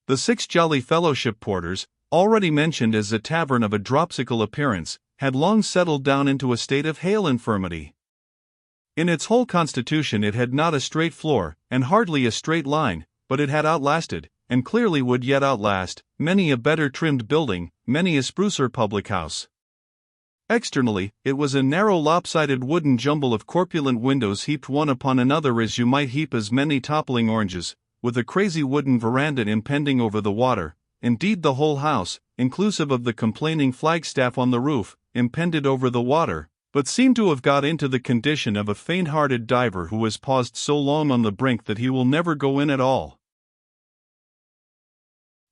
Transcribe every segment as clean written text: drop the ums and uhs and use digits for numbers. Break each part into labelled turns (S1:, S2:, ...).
S1: The Six Jolly Fellowship Porters, already mentioned as a tavern of a dropsical appearance, had long settled down into a state of hale infirmity. In its whole constitution it had not a straight floor, and hardly a straight line, but it had outlasted, and clearly would yet outlast, many a better trimmed building, many a sprucer public house. Externally, it was a narrow lopsided wooden jumble of corpulent windows heaped one upon another as you might heap as many toppling oranges, with a crazy wooden veranda impending over the water. Indeed, the whole house, inclusive of the complaining flagstaff on the roof, impended over the water, but seemed to have got into the condition of a faint-hearted diver who has paused so long on the brink that he will never go in at all.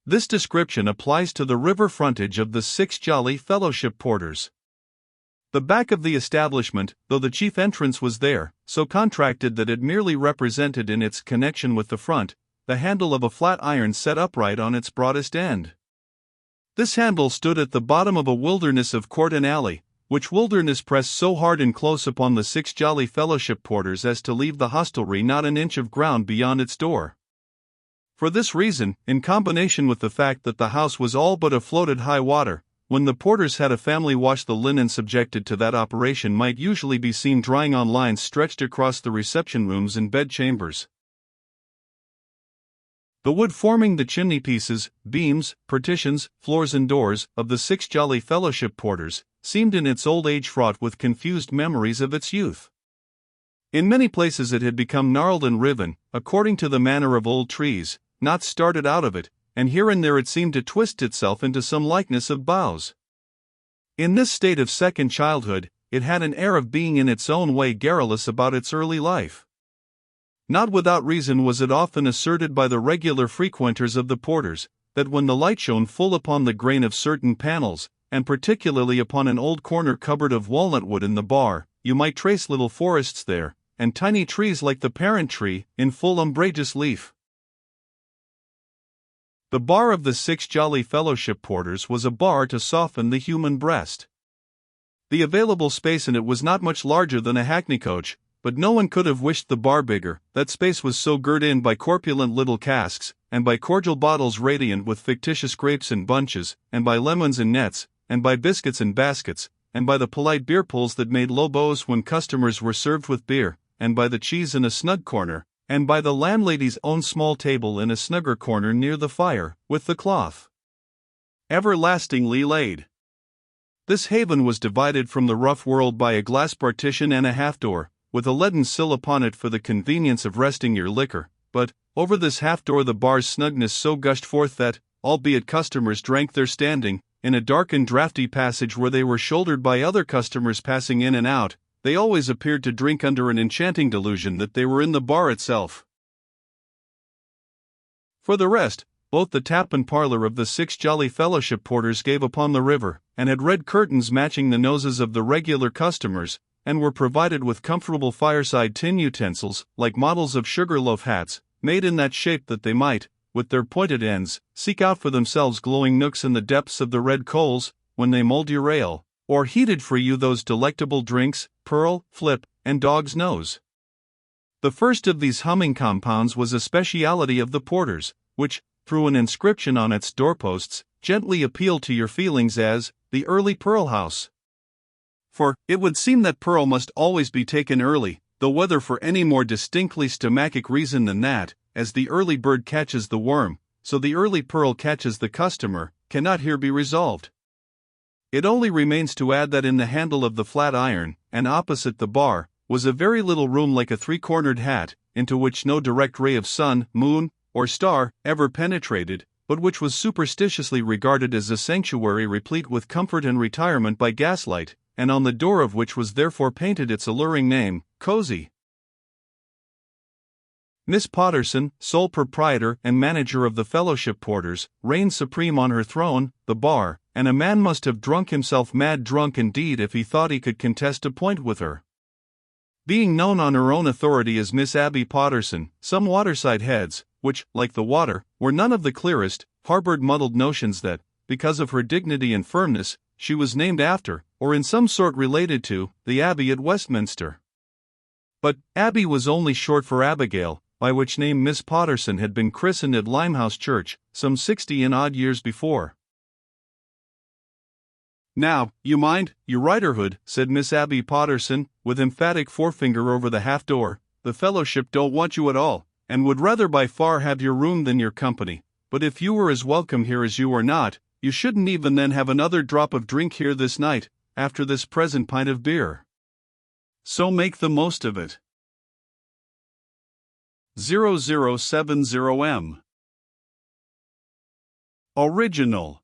S1: This description applies to the river frontage of the Six Jolly Fellowship Porters. The back of the establishment, though the chief entrance was there, so contracted that it merely represented in its connection with the front, the handle of a flat iron set upright on its broadest end. This handle stood at the bottom of a wilderness of court and alley, which wilderness pressed so hard and close upon the Six Jolly Fellowship Porters as to leave the hostelry not an inch of ground beyond its door. For this reason, in combination with the fact that the house was all but afloat at high water, when the porters had a family wash, the linen subjected to that operation might usually be seen drying on lines stretched across the reception rooms and bed chambers. The wood forming the chimney pieces, beams, partitions, floors and doors of the Six Jolly Fellowship Porters seemed in its old age fraught with confused memories of its youth. In many places it had become gnarled and riven, according to the manner of old trees, not started out of it, and here and there it seemed to twist itself into some likeness of boughs. In this state of second childhood, it had an air of being in its own way garrulous about its early life. Not without reason was it often asserted by the regular frequenters of the Porters, that when the light shone full upon the grain of certain panels, and particularly upon an old corner cupboard of walnut wood in the bar, you might trace little forests there, and tiny trees like the parent tree, in full umbrageous leaf. The bar of the Six Jolly Fellowship Porters was a bar to soften the human breast. The available space in it was not much larger than a hackney coach, but no one could have wished the bar bigger. That space was so girt in by corpulent little casks, and by cordial bottles radiant with fictitious grapes and bunches, and by lemons and nets, and by biscuits and baskets, and by the polite beer pools that made low bows when customers were served with beer, and by the cheese in a snug corner, and by the landlady's own small table in a snugger corner near the fire, with the cloth everlastingly laid. This haven was divided from the rough world by a glass partition and a half-door, with a leaden sill upon it for the convenience of resting your liquor, but, over this half-door the bar's snugness so gushed forth that, albeit customers drank there standing, in a dark and draughty passage where they were shouldered by other customers passing in and out, they always appeared to drink under an enchanting delusion that they were in the bar itself. For the rest, both the tap and parlor of the Six Jolly Fellowship Porters gave upon the river, and had red curtains matching the noses of the regular customers, and were provided with comfortable fireside tin utensils, like models of sugar-loaf hats, made in that shape that they might, with their pointed ends, seek out for themselves glowing nooks in the depths of the red coals, when they mulled your ale, or heated for you those delectable drinks, Pearl, Flip, and Dog's Nose. The first of these humming compounds was a speciality of the Porters, which, through an inscription on its doorposts, gently appealed to your feelings as the early Pearl House. For, it would seem that Pearl must always be taken early, though whether for any more distinctly stomachic reason than that, as the early bird catches the worm, so the early pearl catches the customer, cannot here be resolved. It only remains to add that in the handle of the flat iron, and opposite the bar, was a very little room like a three-cornered hat, into which no direct ray of sun, moon, or star ever penetrated, but which was superstitiously regarded as a sanctuary replete with comfort and retirement by gaslight, and on the door of which was therefore painted its alluring name, Cozy. Miss Potterson, sole proprietor and manager of the Fellowship Porters, reigned supreme on her throne, the bar, and a man must have drunk himself mad drunk indeed if he thought he could contest a point with her. Being known on her own authority as Miss Abby Potterson, some waterside heads, which, like the water, were none of the clearest, harbored muddled notions that, because of her dignity and firmness, she was named after, or in some sort related to, the Abbey at Westminster. But Abbey was only short for Abigail, by which name Miss Potterson had been christened at Limehouse Church, some 60-odd years before. "Now, you mind, your Riderhood," said Miss Abby Potterson, with emphatic forefinger over the half-door, "the fellowship don't want you at all, and would rather by far have your room than your company, but if you were as welcome here as you are not, you shouldn't even then have another drop of drink here this night, after this present pint of beer. So make the most of it." 0070M. Original.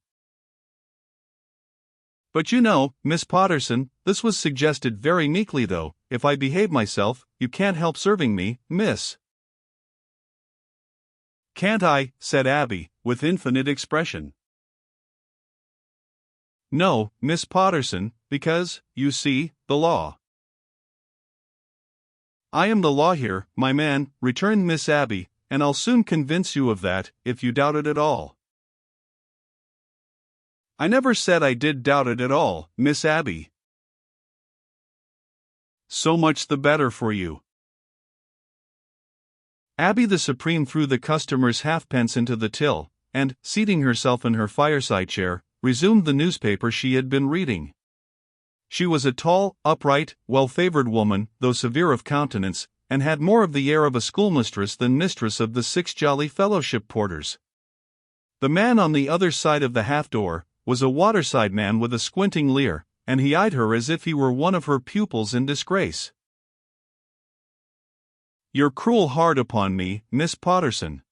S1: "But you know, Miss Potterson, this was suggested very meekly though, if I behave myself, you can't help serving me, miss." "Can't I?" said Abby, with infinite expression. "No, Miss Potterson, because, you see, the law." "I am the law here, my man," returned Miss Abby, "and I'll soon convince you of that, if you doubt it at all." "I never said I did doubt it at all, Miss Abby." "So much the better for you." Abby the Supreme threw the customer's halfpence into the till, and, seating herself in her fireside chair, resumed the newspaper she had been reading. She was a tall, upright, well-favored woman, though severe of countenance, and had more of the air of a schoolmistress than mistress of the 6 Jolly Fellowship Porters. The man on the other side of the half-door was a waterside man with a squinting leer, and he eyed her as if he were one of her pupils in disgrace. "You're cruel hard upon me, Miss Potterson."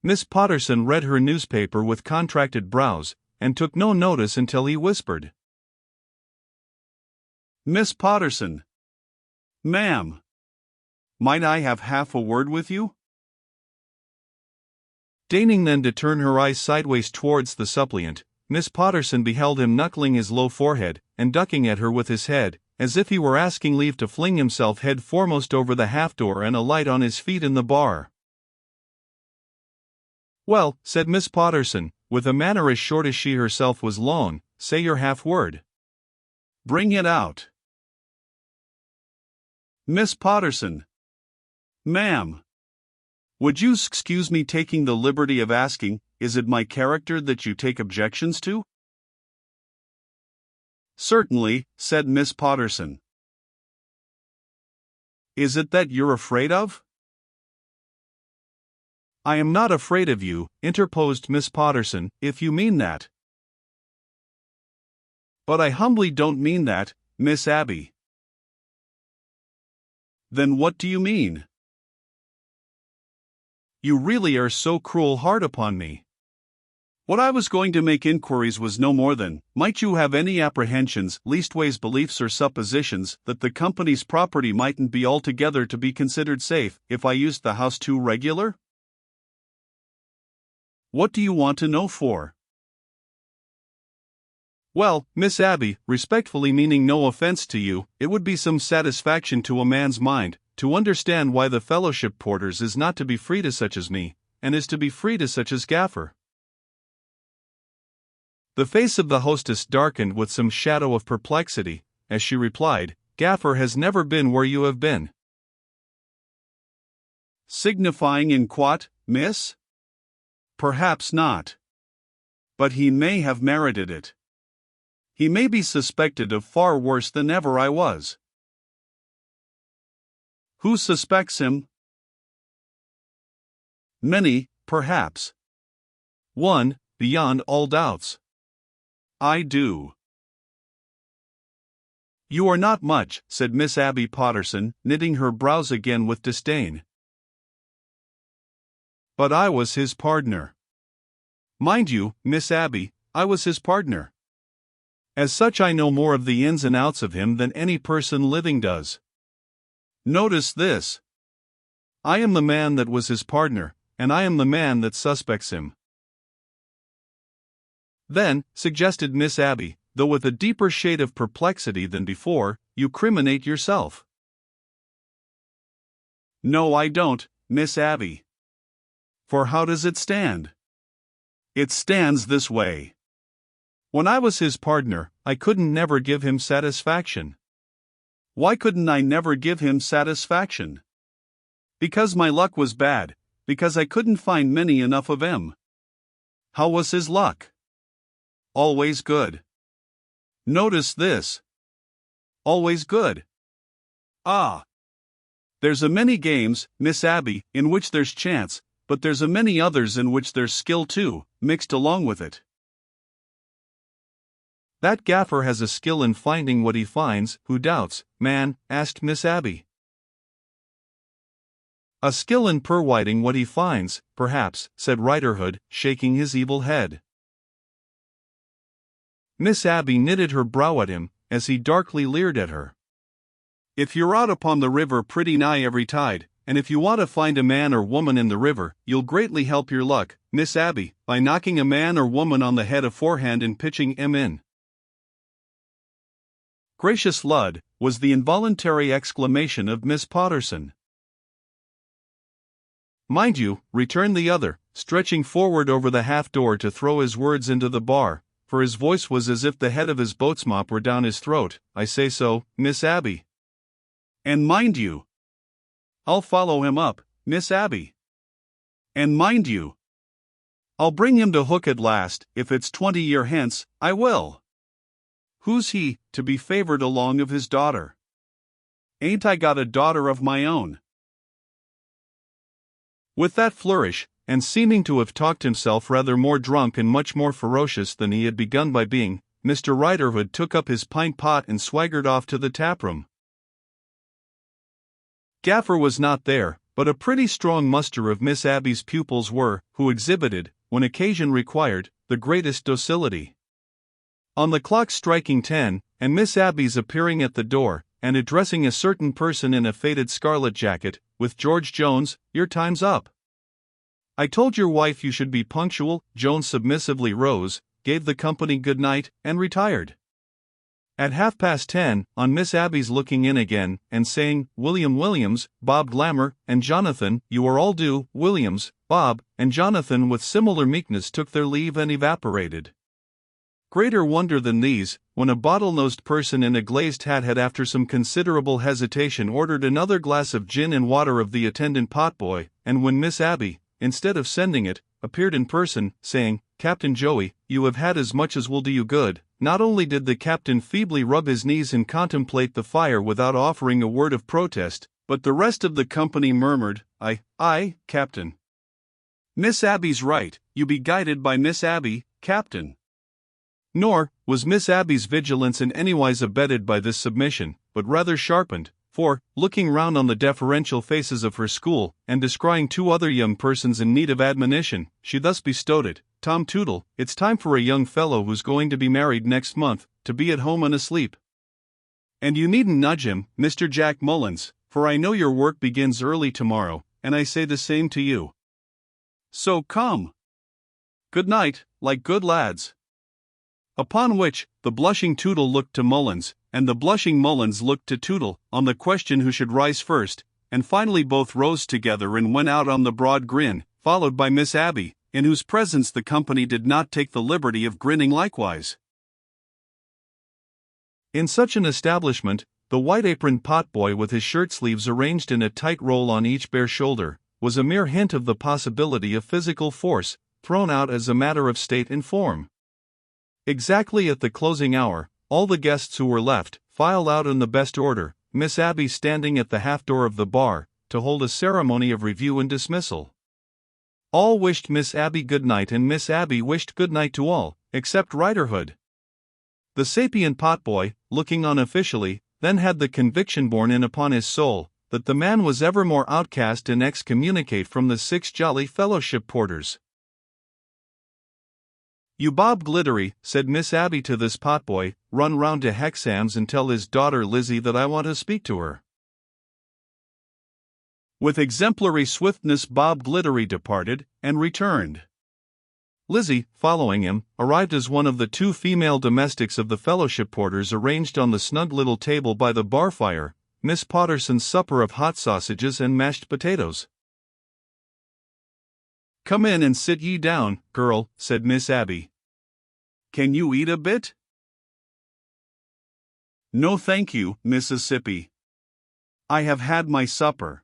S1: Miss Potterson read her newspaper with contracted brows, and took no notice until he whispered, "Miss Potterson. Ma'am. Might I have half a word with you?" Deigning then to turn her eyes sideways towards the suppliant, Miss Potterson beheld him knuckling his low forehead, and ducking at her with his head, as if he were asking leave to fling himself head foremost over the half-door and alight on his feet in the bar. "Well," said Miss Potterson, with a manner as short as she herself was long, "say your half-word." "Bring it out." "Miss Potterson. Ma'am. Would you excuse me taking the liberty of asking, is it my character that you take objections to?" "Certainly," said Miss Potterson. "Is it that you're afraid of?" "I am not afraid of you," interposed Miss Potterson, "if you mean that." "But I humbly don't mean that, Miss Abby." "Then what do you mean?" "You really are so cruel hard upon me." "What I was going to make inquiries was no more than, might you have any apprehensions, leastways beliefs or suppositions, that the company's property mightn't be altogether to be considered safe, if I used the house too regular?" "What do you want to know for?" "Well, Miss Abby, respectfully meaning no offense to you, it would be some satisfaction to a man's mind, to understand why the Fellowship Porters is not to be free to such as me, and is to be free to such as Gaffer." The face of the hostess darkened with some shadow of perplexity, as she replied, "Gaffer has never been where you have been." "Signifying in quot, miss?" "Perhaps not. But he may have merited it. He may be suspected of far worse than ever I was." "Who suspects him?" "Many, perhaps. One, beyond all doubts." "I do." "You are not much," said Miss Abby Potterson, knitting her brows again with disdain. "But I was his partner. Mind you, Miss Abby, I was his partner. As such I know more of the ins and outs of him than any person living does. Notice this. I am the man that was his partner, and I am the man that suspects him." "Then," suggested Miss Abby, though with a deeper shade of perplexity than before, "you criminate yourself." "No, I don't, Miss Abby. For how does it stand? It stands this way. When I was his partner, I couldn't never give him satisfaction." "Why couldn't I never give him satisfaction?" Because my luck was bad, because I couldn't find many enough of 'em. How was his luck? Always good. Notice this. Always good. Ah. There's a many games, Miss Abby, in which there's chance, but there's a many others in which there's skill too, mixed along with it. That gaffer has a skill in finding what he finds. Who doubts, man? Asked Miss Abby. A skill in purwhiting what he finds, perhaps, said Riderhood, shaking his evil head. Miss Abby knitted her brow at him, as he darkly leered at her. If you're out upon the river pretty nigh every tide, and if you want to find a man or woman in the river, you'll greatly help your luck, Miss Abby, by knocking a man or woman on the head aforehand and pitching 'em in. Gracious Lud, was the involuntary exclamation of Miss Potterson. Mind you, returned the other, stretching forward over the half-door to throw his words into the bar, for his voice was as if the head of his boatsmop were down his throat. I say so, Miss Abby. And mind you, I'll follow him up, Miss Abby. And mind you, I'll bring him to hook at last, if it's 20 year hence, I will. Who's he, to be favored along of his daughter? Ain't I got a daughter of my own? With that flourish, and seeming to have talked himself rather more drunk and much more ferocious than he had begun by being, Mr. Riderhood took up his pint pot and swaggered off to the taproom. Gaffer was not there, but a pretty strong muster of Miss Abby's pupils were, who exhibited, when occasion required, the greatest docility. On the clock striking 10, and Miss Abby's appearing at the door, and addressing a certain person in a faded scarlet jacket, with George Jones, your time's up. I told your wife you should be punctual. Jones submissively rose, gave the company good night, and retired. At 10:30, on Miss Abby's looking in again, and saying, William Williams, Bob Glamour, and Jonathan, you are all due. Williams, Bob, and Jonathan with similar meekness took their leave and evaporated. Greater wonder than these, when a bottle-nosed person in a glazed hat had after some considerable hesitation ordered another glass of gin and water of the attendant potboy, and when Miss Abby, instead of sending it, appeared in person, saying, Captain Joey, you have had as much as will do you good. Not only did the captain feebly rub his knees and contemplate the fire without offering a word of protest, but the rest of the company murmured, Aye, Captain. Miss Abby's right, you be guided by Miss Abby, Captain. Nor was Miss Abby's vigilance in anywise abetted by this submission, but rather sharpened, for, looking round on the deferential faces of her school, and descrying two other young persons in need of admonition, she thus bestowed it, Tom Tootle, it's time for a young fellow who's going to be married next month, to be at home and asleep. And you needn't nudge him, Mr. Jack Mullins, for I know your work begins early tomorrow, and I say the same to you. So come. Good night, like good lads. Upon which, the blushing Tootle looked to Mullins, and the blushing Mullins looked to Tootle, on the question who should rise first, and finally both rose together and went out on the broad grin, followed by Miss Abby, in whose presence the company did not take the liberty of grinning likewise. In such an establishment, the white-aproned potboy with his shirt-sleeves arranged in a tight roll on each bare shoulder, was a mere hint of the possibility of physical force, thrown out as a matter of state and form. Exactly at the closing hour, all the guests who were left, filed out in the best order, Miss Abby standing at the half-door of the bar, to hold a ceremony of review and dismissal. All wished Miss Abby good night and Miss Abby wished good night to all, except Riderhood. The sapient potboy, looking on officially, then had the conviction borne in upon his soul, that the man was evermore outcast and excommunicate from the 6 Jolly Fellowship Porters. You Bob Glittery, said Miss Abby to this potboy, run round to Hexham's and tell his daughter Lizzie that I want to speak to her. With exemplary swiftness Bob Glittery departed, and returned. Lizzie, following him, arrived as one of the 2 female domestics of the Fellowship Porters arranged on the snug little table by the bar fire, Miss Potterson's supper of hot sausages and mashed potatoes. Come in and sit ye down, girl, said Miss Abby. Can you eat a bit? No thank you, Mississippi. I have had my supper.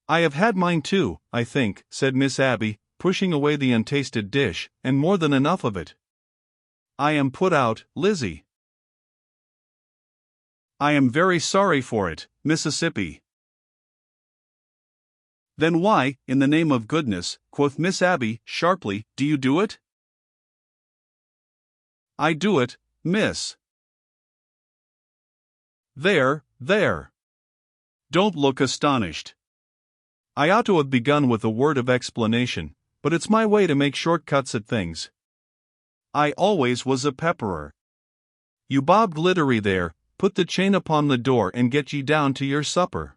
S1: I have had mine too, I think, said Miss Abby, pushing away the untasted dish, and more than enough of it. I am put out, Lizzie. I am very sorry for it, Mississippi. Then why, in the name of goodness, quoth Miss Abby, sharply, do you do it? I do it, miss. There. Don't look astonished. I ought to have begun with a word of explanation, but it's my way to make shortcuts at things. I always was a pepperer. You Bob Glittery there, put the chain upon the door and get ye down to your supper.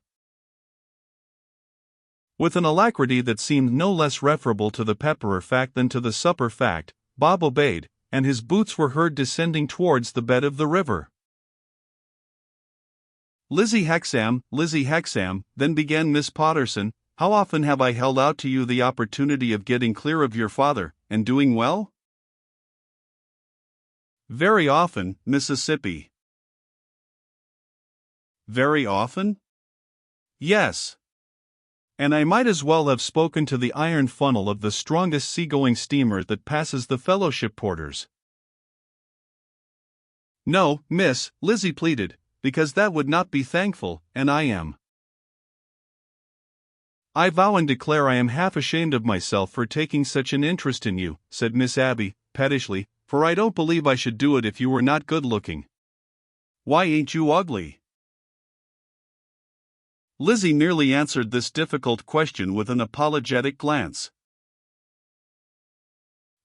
S1: With an alacrity that seemed no less referable to the pepperer fact than to the supper fact, Bob obeyed, and his boots were heard descending towards the bed of the river. Lizzie Hexam, then began Miss Potterson, how often have I held out to you the opportunity of getting clear of your father, and doing well? Very often, Mississippi. Very often? Yes. And I might as well have spoken to the iron funnel of the strongest seagoing steamer that passes the fellowship porters. No, miss, Lizzie pleaded, because that would not be thankful, and I am. I vow and declare I am half ashamed of myself for taking such an interest in you, said Miss Abby, pettishly, for I don't believe I should do it if you were not good-looking. Why ain't you ugly? Lizzie merely answered this difficult question with an apologetic glance.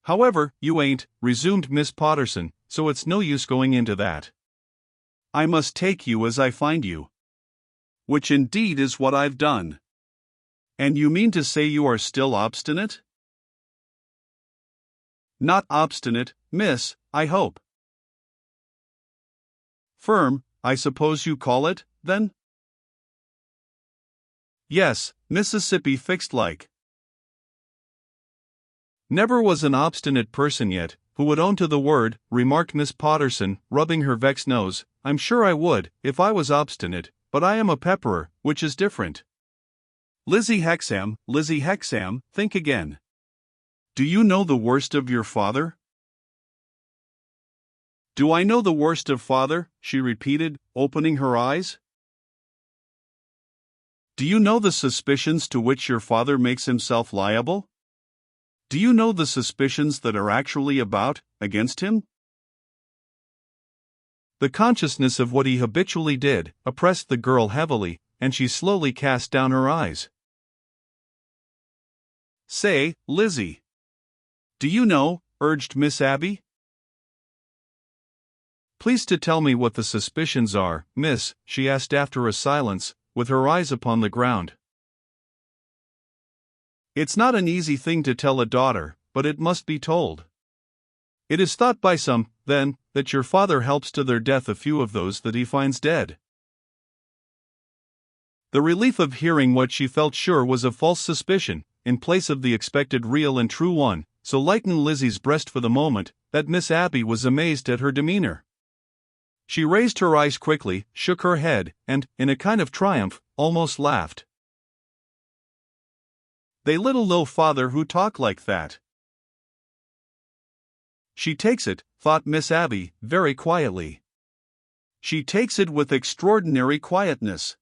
S1: However, you ain't, resumed Miss Potterson, so it's no use going into that. I must take you as I find you. Which indeed is what I've done. And you mean to say you are still obstinate? Not obstinate, miss, I hope. Firm, I suppose you call it, then? Yes, Mississippi fixed like. Never was an obstinate person yet, who would own to the word, remarked Miss Potterson, rubbing her vexed nose. I'm sure I would, if I was obstinate, but I am a pepperer, which is different. Lizzie Hexam, think again. Do you know the worst of your father? Do I know the worst of father? She repeated, opening her eyes. Do you know the suspicions to which your father makes himself liable? Do you know the suspicions that are actually about, against him? The consciousness of what he habitually did oppressed the girl heavily, and she slowly cast down her eyes. Say, Lizzie. Do you know, urged Miss Abby. Please to tell me what the suspicions are, miss, she asked after a silence, with her eyes upon the ground. It's not an easy thing to tell a daughter, but it must be told. It is thought by some, then, that your father helps to their death a few of those that he finds dead. The relief of hearing what she felt sure was a false suspicion, in place of the expected real and true one, so lightened Lizzie's breast for the moment, that Miss Abby was amazed at her demeanor. She raised her eyes quickly, shook her head, and, in a kind of triumph, almost laughed. They little know father who talk like that. She takes it, thought Miss Abby, very quietly. She takes it with extraordinary quietness.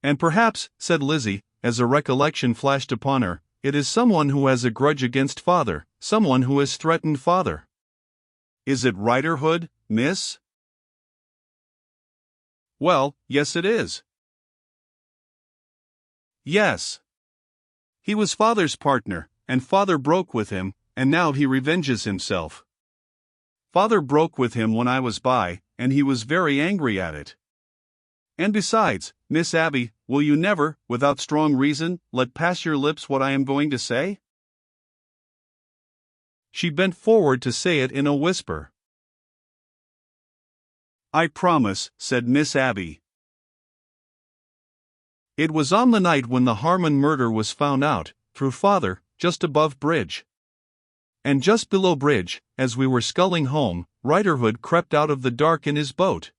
S1: And perhaps, said Lizzie, as a recollection flashed upon her, it is someone who has a grudge against father, someone who has threatened father. Is it Riderhood, miss? Well, yes it is. Yes. He was father's partner, and father broke with him, and now he revenges himself. Father broke with him when I was by, and he was very angry at it. And besides, Miss Abby, will you never, without strong reason, let pass your lips what I am going to say? She bent forward to say it in a whisper. I promise, said Miss Abby. It was on the night when the Harmon murder was found out, through father, just above Bridge. And just below Bridge, as we were sculling home, Riderhood crept out of the dark in his boat.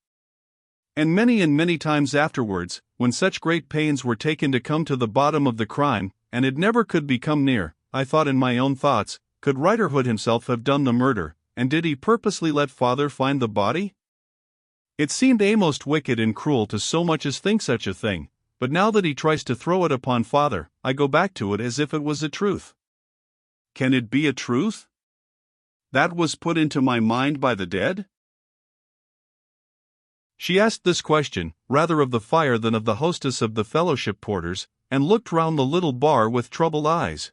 S1: And many times afterwards, when such great pains were taken to come to the bottom of the crime, and it never could be come near, I thought in my own thoughts, could Riderhood himself have done the murder, and did he purposely let father find the body? It seemed most wicked and cruel to so much as think such a thing, but now that he tries to throw it upon father, I go back to it as if it was a truth. Can it be a truth? That was put into my mind by the dead? She asked this question, rather of the fire than of the hostess of the fellowship porters, and looked round the little bar with troubled eyes.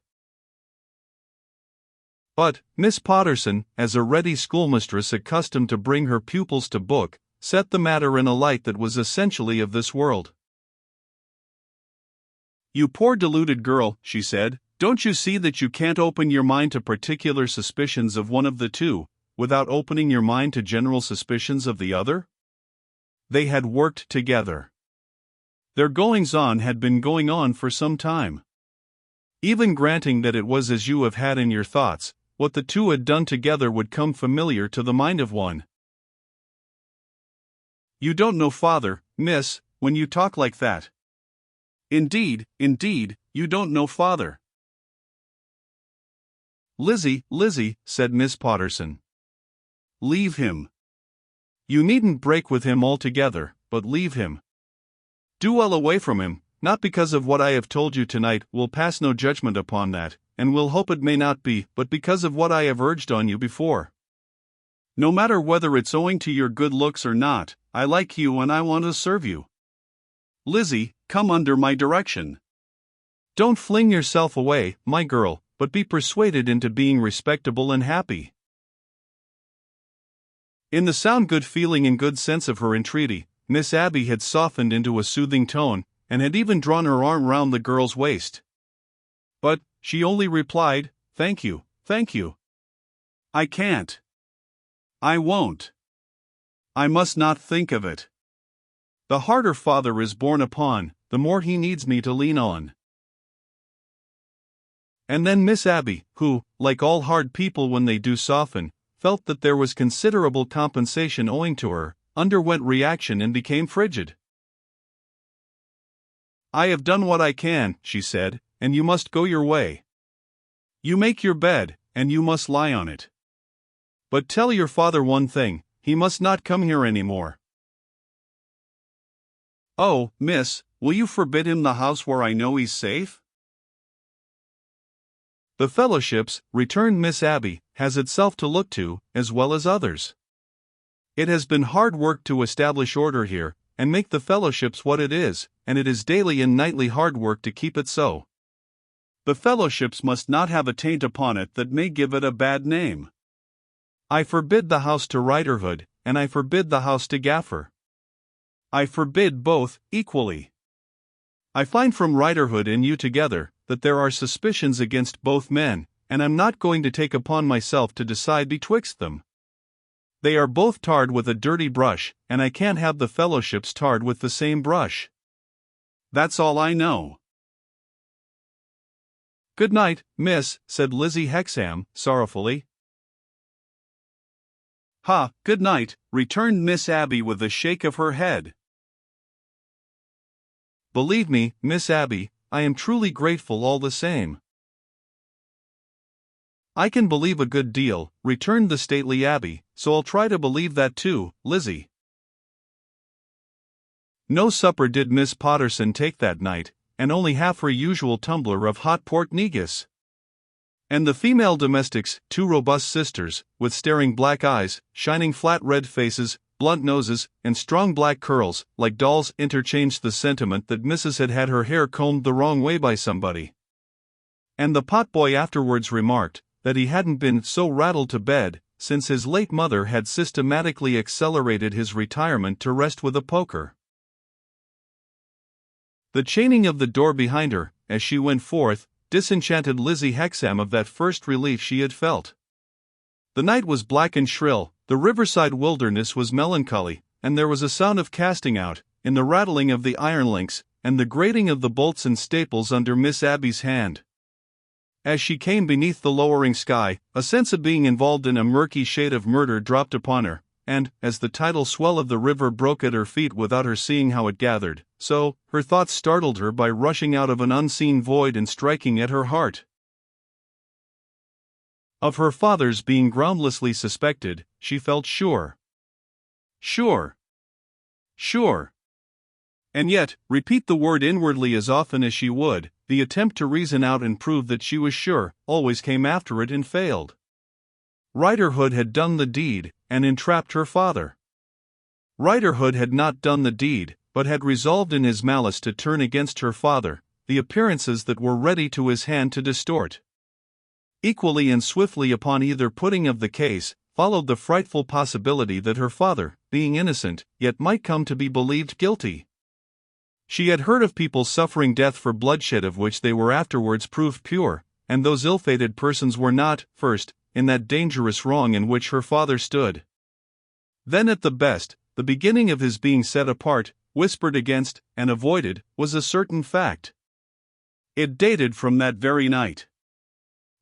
S1: But Miss Potterson, as a ready schoolmistress accustomed to bring her pupils to book, set the matter in a light that was essentially of this world. "You poor deluded girl," she said, "don't you see that you can't open your mind to particular suspicions of one of the two, without opening your mind to general suspicions of the other?" They had worked together. Their goings-on had been going on for some time. Even granting that it was as you have had in your thoughts, what the two had done together would come familiar to the mind of one. "You don't know father, miss, when you talk like that. Indeed, you don't know father." Lizzie, said Miss Potterson. "Leave him. You needn't break with him altogether, but leave him. Do well away from him, not because of what I have told you tonight, we'll pass no judgment upon that, and we'll hope it may not be, but because of what I have urged on you before. No matter whether it's owing to your good looks or not, I like you and I want to serve you. Lizzie, come under my direction. Don't fling yourself away, my girl, but be persuaded into being respectable and happy." In the sound good feeling and good sense of her entreaty, Miss Abby had softened into a soothing tone, and had even drawn her arm round the girl's waist. But she only replied, "Thank you. I can't. I won't. I must not think of it. The harder father is borne upon, the more he needs me to lean on." And then Miss Abby, who, like all hard people when they do soften, felt that there was considerable compensation owing to her, underwent reaction and became frigid. "I have done what I can," she said, "and you must go your way. You make your bed, and you must lie on it. But tell your father one thing, he must not come here any more." "Oh, miss, will you forbid him the house where I know he's safe?" "The fellowships," returned Miss Abby, "has itself to look to, as well as others. It has been hard work to establish order here, and make the fellowships what it is, and it is daily and nightly hard work to keep it so. The fellowships must not have a taint upon it that may give it a bad name. I forbid the house to Riderhood, and I forbid the house to Gaffer. I forbid both, equally. I find from Riderhood and you together, that there are suspicions against both men, and I'm not going to take upon myself to decide betwixt them. They are both tarred with a dirty brush, and I can't have the fellowships tarred with the same brush. That's all I know." "Good night, miss," said Lizzie Hexam, sorrowfully. "Ha, good night," returned Miss Abby with a shake of her head. "Believe me, Miss Abby, I am truly grateful all the same." "I can believe a good deal," returned the stately Abby, "so I'll try to believe that too, Lizzie." No supper did Miss Potterson take that night, and only half her usual tumbler of hot port negus. And the female domestics, two robust sisters, with staring black eyes, shining flat red faces, blunt noses, and strong black curls, like dolls, interchanged the sentiment that Mrs. had had her hair combed the wrong way by somebody. And the potboy afterwards remarked that he hadn't been so rattled to bed since his late mother had systematically accelerated his retirement to rest with a poker. The chaining of the door behind her, as she went forth, disenchanted Lizzie Hexam of that first relief she had felt. The night was black and shrill, the riverside wilderness was melancholy, and there was a sound of casting out, in the rattling of the iron links, and the grating of the bolts and staples under Miss Abby's hand. As she came beneath the lowering sky, a sense of being involved in a murky shade of murder dropped upon her, and, as the tidal swell of the river broke at her feet without her seeing how it gathered, so, her thoughts startled her by rushing out of an unseen void and striking at her heart. Of her father's being groundlessly suspected, she felt sure. Sure. Sure. And yet, repeat the word inwardly as often as she would, the attempt to reason out and prove that she was sure always came after it and failed. Riderhood had done the deed, and entrapped her father. Riderhood had not done the deed, but had resolved in his malice to turn against her father the appearances that were ready to his hand to distort. Equally and swiftly upon either putting of the case, followed the frightful possibility that her father, being innocent, yet might come to be believed guilty. She had heard of people suffering death for bloodshed of which they were afterwards proved pure, and those ill-fated persons were not, first, in that dangerous wrong in which her father stood. Then at the best, the beginning of his being set apart, whispered against, and avoided, was a certain fact. It dated from that very night.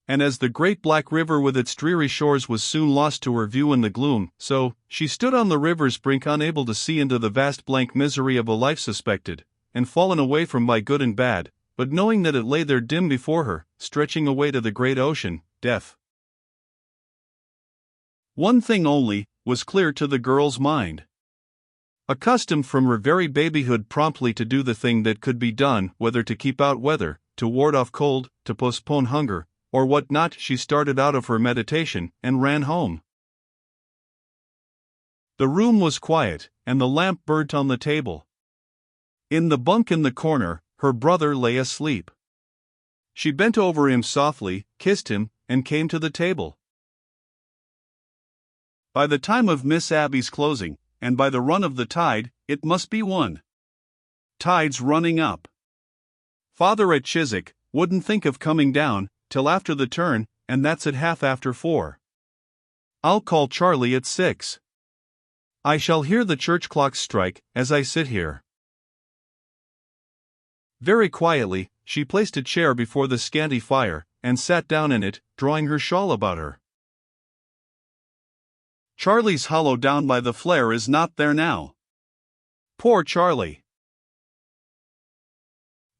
S1: And as the great black river with its dreary shores was soon lost to her view in the gloom, so, she stood on the river's brink unable to see into the vast blank misery of a life suspected, and fallen away from by good and bad, but knowing that it lay there dim before her, stretching away to the great ocean, death. One thing only was clear to the girl's mind. Accustomed from her very babyhood promptly to do the thing that could be done, whether to keep out weather, to ward off cold, to postpone hunger, or what not, she started out of her meditation and ran home. The room was quiet, and the lamp burnt on the table. In the bunk in the corner, her brother lay asleep. She bent over him softly, kissed him, and came to the table. By the time of Miss Abby's closing, and by the run of the tide, it must be 1. Tide's running up. Father at Chiswick wouldn't think of coming down till after the turn, and that's at 4:30. I'll call Charlie at 6. I shall hear the church clocks strike as I sit here. Very quietly, she placed a chair before the scanty fire, and sat down in it, drawing her shawl about her. Charlie's hollow down by the flare is not there now. Poor Charlie.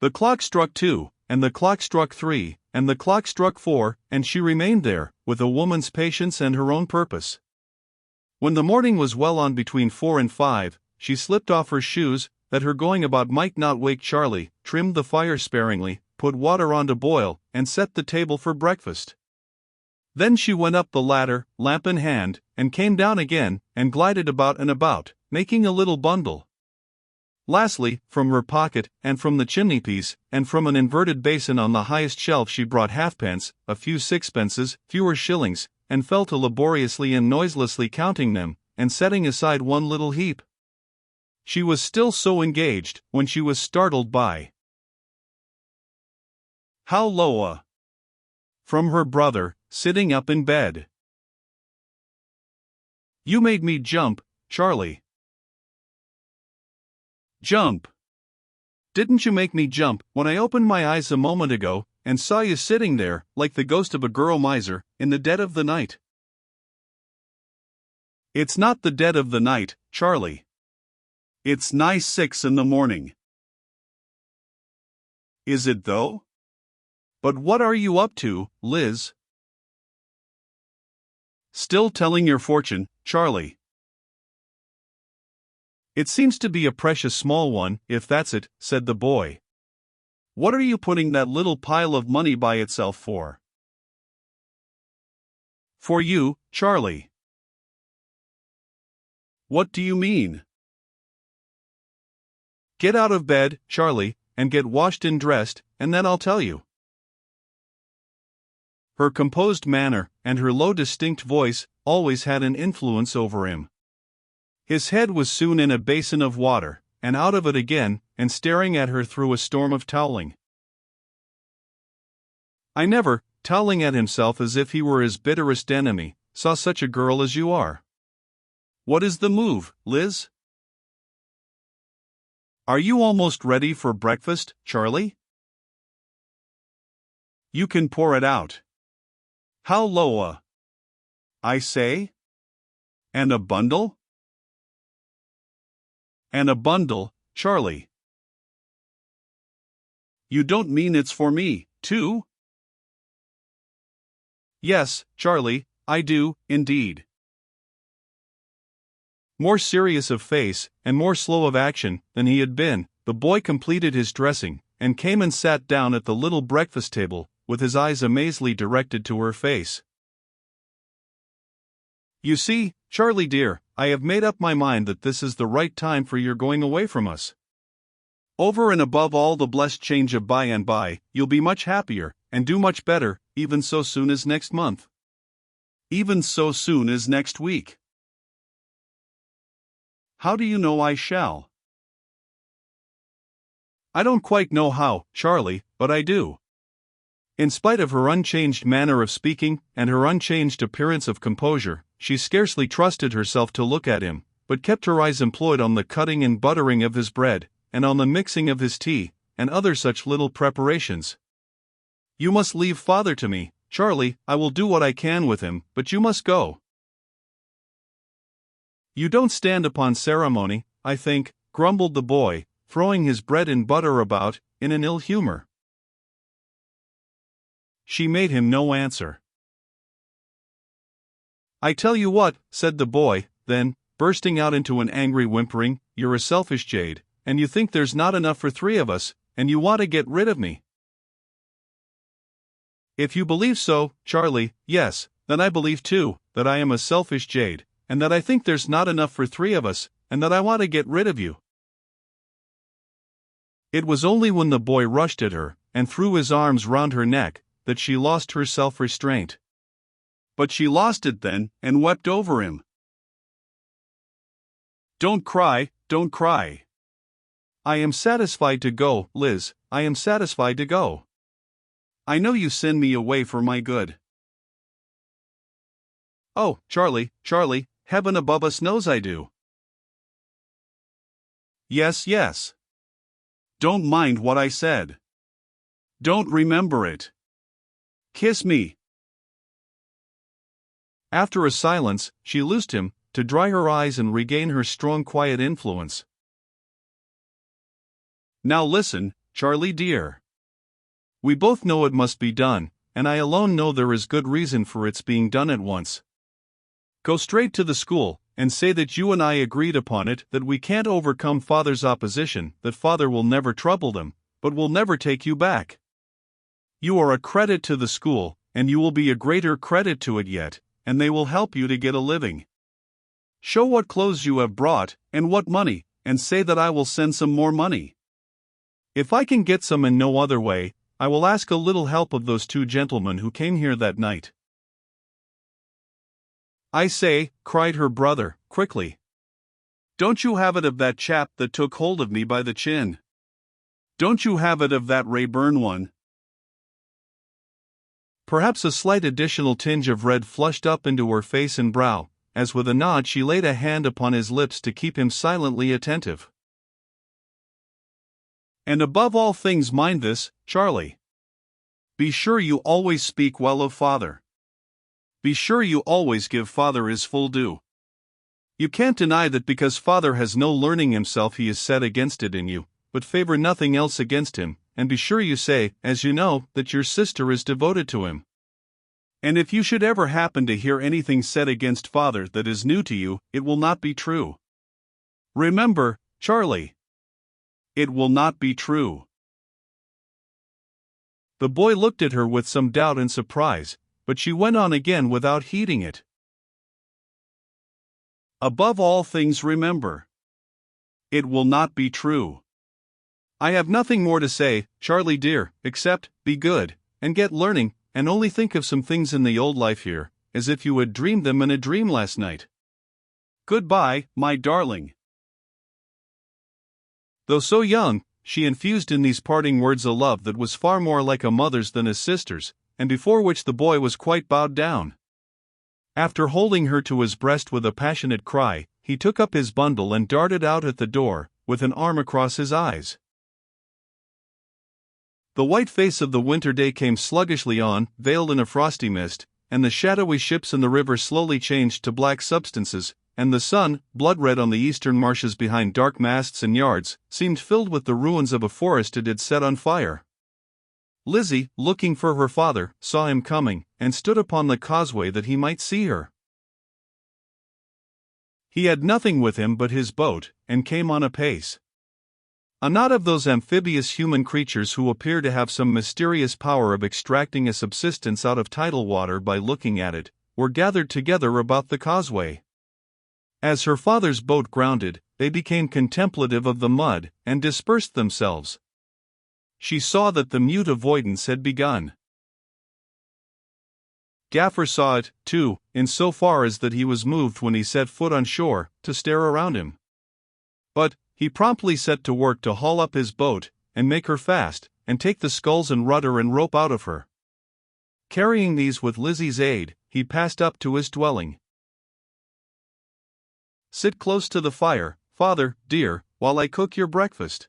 S1: The clock struck 2, and the clock struck 3, and the clock struck 4, and she remained there, with a woman's patience and her own purpose. When the morning was well on between 4 and 5, she slipped off her shoes, that her going about might not wake Charlie, trimmed the fire sparingly, put water on to boil, and set the table for breakfast. Then she went up the ladder, lamp in hand, and came down again, and glided about and about, making a little bundle. Lastly, from her pocket, and from the chimney-piece, and from an inverted basin on the highest shelf she brought halfpence, a few sixpences, fewer shillings, and fell to laboriously and noiselessly counting them, and setting aside one little heap. She was still so engaged, when she was startled by "Halloa!" from her brother, sitting up in bed. "You made me jump, Charlie." "Jump? Didn't you make me jump when I opened my eyes a moment ago, and saw you sitting there, like the ghost of a girl miser, in the dead of the night?" "It's not the dead of the night, Charlie. It's nigh 6 in the morning." "Is it though? But what are you up to, Liz?" "Still telling your fortune, Charlie." "It seems to be a precious small one, if that's it," said the boy. "What are you putting that little pile of money by itself for?" "For you, Charlie." "What do you mean?" "Get out of bed, Charlie, and get washed and dressed, and then I'll tell you." Her composed manner, and her low distinct voice, always had an influence over him. His head was soon in a basin of water, and out of it again, and staring at her through a storm of towelling. I never, towelling at himself as if he were his bitterest enemy, saw such a girl as you are. What is the move, Liz? Are you almost ready for breakfast, Charlie? You can pour it out. Halloa! I say? And a bundle? And a bundle, Charlie. You don't mean it's for me, too? Yes, Charlie, I do, indeed. More serious of face, and more slow of action, than he had been, the boy completed his dressing, and came and sat down at the little breakfast table, with his eyes amazedly directed to her face. You see, Charlie dear, I have made up my mind that this is the right time for your going away from us. Over and above all the blessed change of by and by, you'll be much happier, and do much better, even so soon as next month. Even so soon as next week. How do you know I shall? I don't quite know how, Charlie, but I do. In spite of her unchanged manner of speaking, and her unchanged appearance of composure, she scarcely trusted herself to look at him, but kept her eyes employed on the cutting and buttering of his bread, and on the mixing of his tea, and other such little preparations. You must leave father to me, Charlie. I will do what I can with him, but you must go. You don't stand upon ceremony, I think, grumbled the boy, throwing his bread and butter about, in an ill humor. She made him no answer. I tell you what, said the boy, then, bursting out into an angry whimpering, you're a selfish jade, and you think there's not enough for three of us, and you want to get rid of me. If you believe so, Charlie, yes, then I believe too, that I am a selfish jade, and that I think there's not enough for three of us, and that I want to get rid of you. It was only when the boy rushed at her, and threw his arms round her neck, that she lost her self-restraint. But she lost it then, and wept over him. Don't cry, don't cry. I am satisfied to go, Liz, I am satisfied to go. I know you send me away for my good. Oh, Charlie, Charlie, heaven above us knows I do. Yes, yes. Don't mind what I said. Don't remember it. Kiss me. After a silence, she loosed him, to dry her eyes and regain her strong quiet influence. Now listen, Charlie dear. We both know it must be done, and I alone know there is good reason for its being done at once. Go straight to the school, and say that you and I agreed upon it, that we can't overcome father's opposition, that father will never trouble them, but will never take you back. You are a credit to the school, and you will be a greater credit to it yet, and they will help you to get a living. Show what clothes you have brought, and what money, and say that I will send some more money. If I can get some in no other way, I will ask a little help of those two gentlemen who came here that night. I say, cried her brother, quickly. Don't you have it of that chap that took hold of me by the chin? Don't you have it of that Rayburn one? Perhaps a slight additional tinge of red flushed up into her face and brow, as with a nod she laid a hand upon his lips to keep him silently attentive. And above all things mind this, Charlie. Be sure you always speak well of father. Be sure you always give father his full due. You can't deny that because father has no learning himself he is set against it in you, but favor nothing else against him, and be sure you say, as you know, that your sister is devoted to him. And if you should ever happen to hear anything said against father that is new to you, it will not be true. Remember, Charlie. It will not be true. The boy looked at her with some doubt and surprise, but she went on again without heeding it. Above all things remember. It will not be true. I have nothing more to say, Charlie dear, except, be good, and get learning, and only think of some things in the old life here, as if you had dreamed them in a dream last night. Goodbye, my darling. Though so young, she infused in these parting words a love that was far more like a mother's than a sister's, and before which the boy was quite bowed down. After holding her to his breast with a passionate cry, he took up his bundle and darted out at the door, with an arm across his eyes. The white face of the winter day came sluggishly on, veiled in a frosty mist, and the shadowy ships in the river slowly changed to black substances, and the sun, blood-red on the eastern marshes behind dark masts and yards, seemed filled with the ruins of a forest it had set on fire. Lizzie, looking for her father, saw him coming, and stood upon the causeway that he might see her. He had nothing with him but his boat, and came on apace. A knot of those amphibious human creatures who appear to have some mysterious power of extracting a subsistence out of tidal water by looking at it, were gathered together about the causeway. As her father's boat grounded, they became contemplative of the mud, and dispersed themselves. She saw that the mute avoidance had begun. Gaffer saw it, too, in so far as that he was moved when he set foot on shore, to stare around him. But he promptly set to work to haul up his boat, and make her fast, and take the sculls and rudder and rope out of her. Carrying these with Lizzie's aid, he passed up to his dwelling. "Sit close to the fire, father, dear, while I cook your breakfast.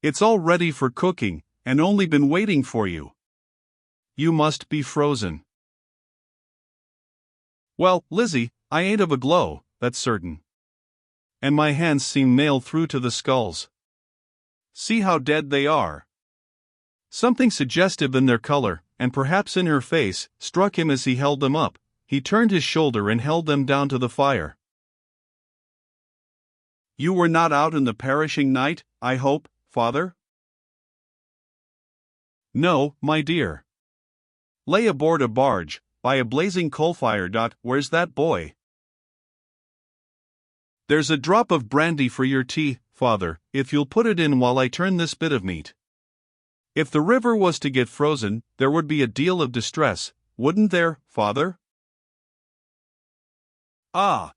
S1: It's all ready for cooking, and only been waiting for you. You must be frozen." "Well, Lizzie, I ain't of a glow, that's certain. And my hands seem nailed through to the sculls. See how dead they are." Something suggestive in their color, and perhaps in her face, struck him as he held them up. He turned his shoulder and held them down to the fire. "You were not out in the perishing night, I hope, father?" "No, my dear. Lay aboard a barge, by a blazing coal fire. Where's that boy?" "There's a drop of brandy for your tea, father, if you'll put it in while I turn this bit of meat. If the river was to get frozen, there would be a deal of distress, wouldn't there, father?" "Ah!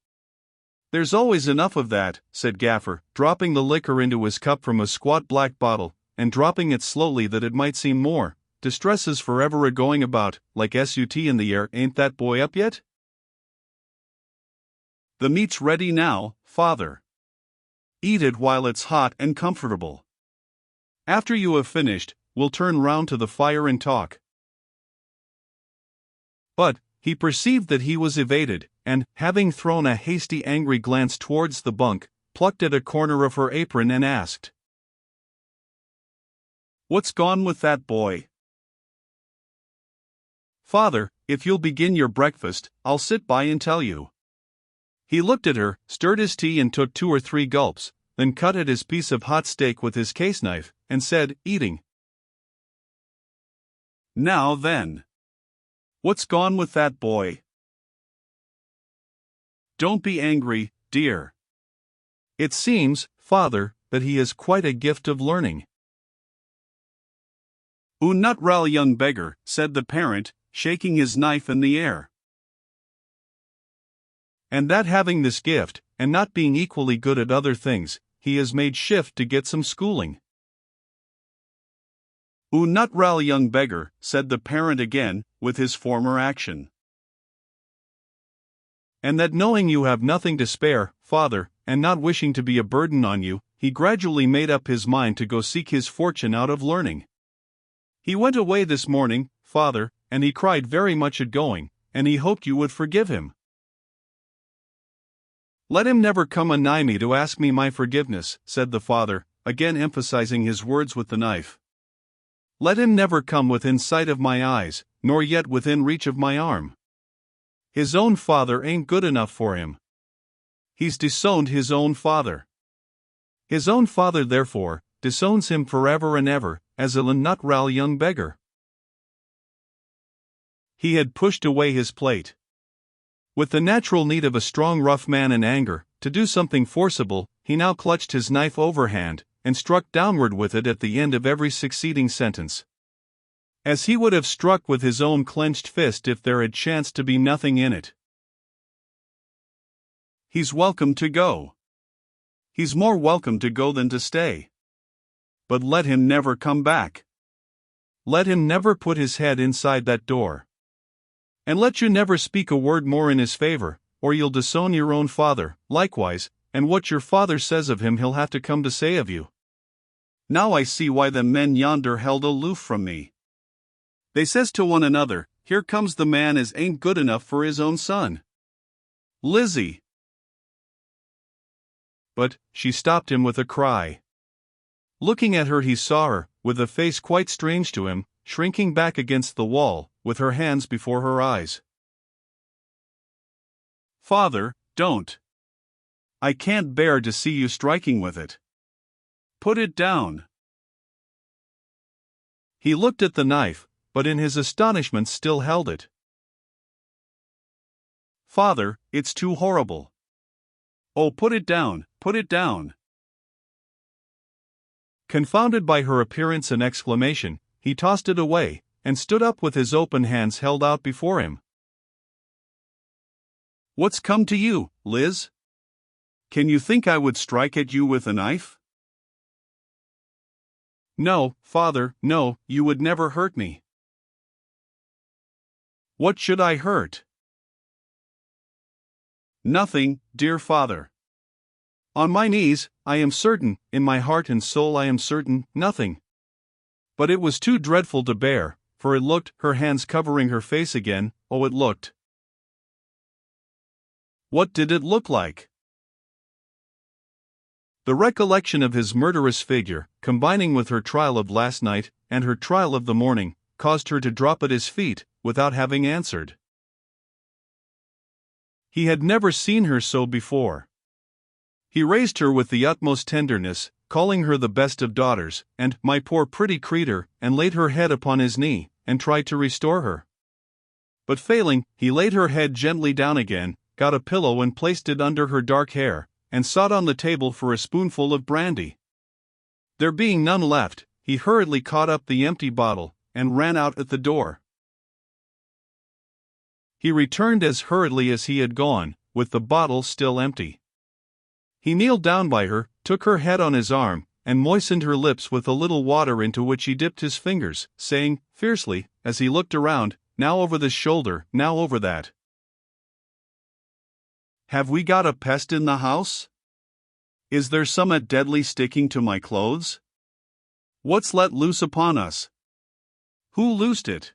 S1: There's always enough of that," said Gaffer, dropping the liquor into his cup from a squat black bottle, and dropping it slowly that it might seem more. "Distress is forever a-going about, like SUT in the air. Ain't that boy up yet?" "The meat's ready now, father. Eat it while it's hot and comfortable. After you have finished, we'll turn round to the fire and talk." But he perceived that he was evaded, and, having thrown a hasty angry glance towards the bunk, plucked at a corner of her apron and asked, "What's gone with that boy?" "Father, if you'll begin your breakfast, I'll sit by and tell you." He looked at her, stirred his tea and took 2 or 3 gulps, then cut at his piece of hot steak with his case knife, and said, eating, "Now then. What's gone with that boy? Don't be angry, dear. It seems, father, that he has quite a gift of learning." "Oo nut ral young beggar," said the parent, shaking his knife in the air. "And that having this gift, and not being equally good at other things, he has made shift to get some schooling." "Oo nut ral young beggar," said the parent again, with his former action. "And that knowing you have nothing to spare, father, and not wishing to be a burden on you, he gradually made up his mind to go seek his fortune out of learning. He went away this morning, father, and he cried very much at going, and he hoped you would forgive him." "Let him never come a-nigh me to ask me my forgiveness," said the father, again emphasizing his words with the knife. "Let him never come within sight of my eyes, nor yet within reach of my arm. His own father ain't good enough for him. He's disowned his own father. His own father, therefore, disowns him forever and ever, as a nut-ral young beggar." He had pushed away his plate. With the natural need of a strong rough man in anger, to do something forcible, he now clutched his knife overhand, and struck downward with it at the end of every succeeding sentence. As he would have struck with his own clenched fist if there had chanced to be nothing in it. "He's welcome to go. He's more welcome to go than to stay. But let him never come back. Let him never put his head inside that door. And let you never speak a word more in his favor, or you'll disown your own father, likewise, and what your father says of him he'll have to come to say of you. Now I see why them men yonder held aloof from me. They says to one another, here comes the man as ain't good enough for his own son. Lizzie, but she stopped him with a cry. Looking at her, he saw her, with a face quite strange to him, shrinking back against the wall, with her hands before her eyes. "Father, don't. I can't bear to see you striking with it. Put it down." He looked at the knife, but in his astonishment still held it. "Father, it's too horrible. Oh, put it down, put it down." Confounded by her appearance and exclamation, he tossed it away, and stood up with his open hands held out before him. "What's come to you, Liz? Can you think I would strike at you with a knife?" "No, Father, no, you would never hurt me." "What should I hurt?" "Nothing, dear Father. On my knees, I am certain, in my heart and soul I am certain, nothing." But it was too dreadful to bear, for it looked, her hands covering her face again, oh, it looked. What did it look like? The recollection of his murderous figure, combining with her trial of last night, and her trial of the morning, caused her to drop at his feet, without having answered. He had never seen her so before. He raised her with the utmost tenderness, calling her the best of daughters, and, "My poor pretty creature," and laid her head upon his knee, and tried to restore her. But failing, he laid her head gently down again, got a pillow and placed it under her dark hair, and sought on the table for a spoonful of brandy. There being none left, he hurriedly caught up the empty bottle, and ran out at the door. He returned as hurriedly as he had gone, with the bottle still empty. He kneeled down by her, took her head on his arm, and moistened her lips with a little water into which he dipped his fingers, saying, fiercely, as he looked around, now over this shoulder, now over that, "Have we got a pest in the house? Is there summat deadly sticking to my clothes? What's let loose upon us? Who loosed it?"